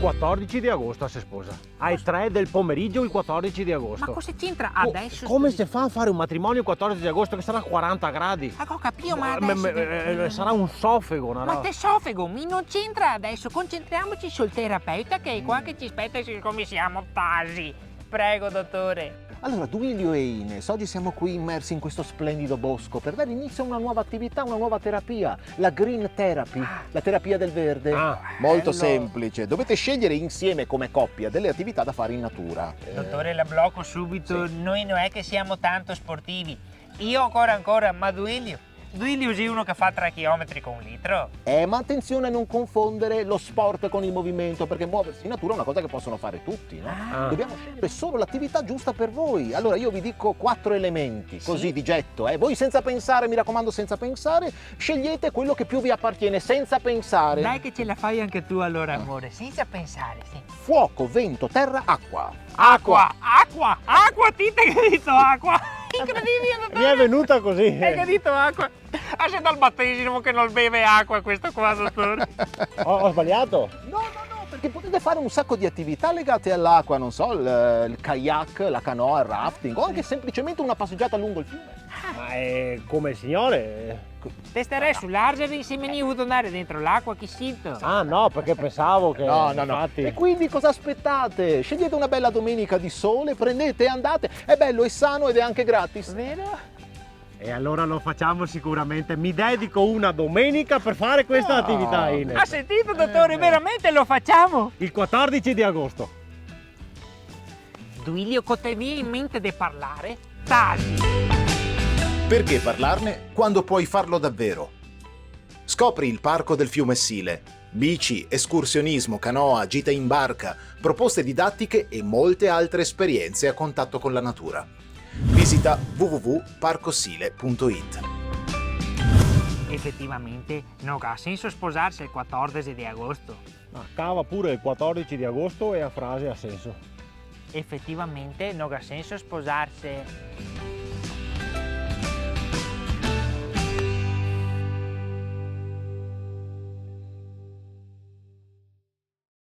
14 di agosto si sposa. Ai 3 del pomeriggio il 14 di agosto. Ma cosa c'entra adesso? Come si fa a fare un matrimonio il 14 di agosto che sarà 40 gradi? Ho capito, ma adesso... Sarà un sofego, una Ma roba. tesofego, non c'entra adesso, concentriamoci sul terapeuta che è qua che ci aspetta come siamo tasi. Prego, dottore. Allora, Duilio e Ines, oggi siamo qui immersi in questo splendido bosco per dare inizio a una nuova attività, una nuova terapia, la Green Therapy, la terapia del verde. Molto semplice, dovete scegliere insieme come coppia delle attività da fare in natura. Dottore, la blocco subito, Sì. Noi non è che siamo tanto sportivi. Io ancora, ma Duilio è uno che fa 3 km con 1 litro. Ma attenzione a non confondere lo sport con il movimento, perché muoversi in natura è una cosa che possono fare tutti, no? Dobbiamo scegliere solo l'attività giusta per voi. Allora io vi dico 4 elementi, così Sì. di getto. Voi senza pensare, mi raccomando senza pensare, scegliete quello che più vi appartiene, senza pensare. Dai che ce la fai anche tu allora, amore, senza pensare, sì. Fuoco, vento, terra, acqua. Acqua, Tite che hai detto acqua. Incredibile, dottore. Mi è venuta così. Hai che detto acqua? Sei dal battesimo che non beve acqua questo qua, dottore. Ho sbagliato? No, perché potete fare un sacco di attività legate all'acqua, non so, il kayak, la canoa, il rafting o anche semplicemente una passeggiata lungo il fiume. Ma è come il signore. Testerei sull'argine se me ne voluto andare dentro l'acqua, che sinto. Ah no, perché pensavo che... No. infatti... E quindi cosa aspettate? Scegliete una bella domenica di sole, prendete e andate. È bello, è sano ed è anche gratis. Vero? E allora lo facciamo sicuramente. Mi dedico una domenica per fare questa attività, Ines. Ha sentito, dottore? Veramente lo facciamo? Il 14 di agosto. Duilio, con te in mente di parlare? Tasi. Perché parlarne quando puoi farlo davvero? Scopri il parco del fiume Sile. Bici, escursionismo, canoa, gite in barca, proposte didattiche e molte altre esperienze a contatto con la natura. Visita www.parcosile.it. Effettivamente non ha senso sposarsi il 14 di agosto. Ma cava pure il 14 di agosto e a frase ha senso. Effettivamente non ha senso sposarsi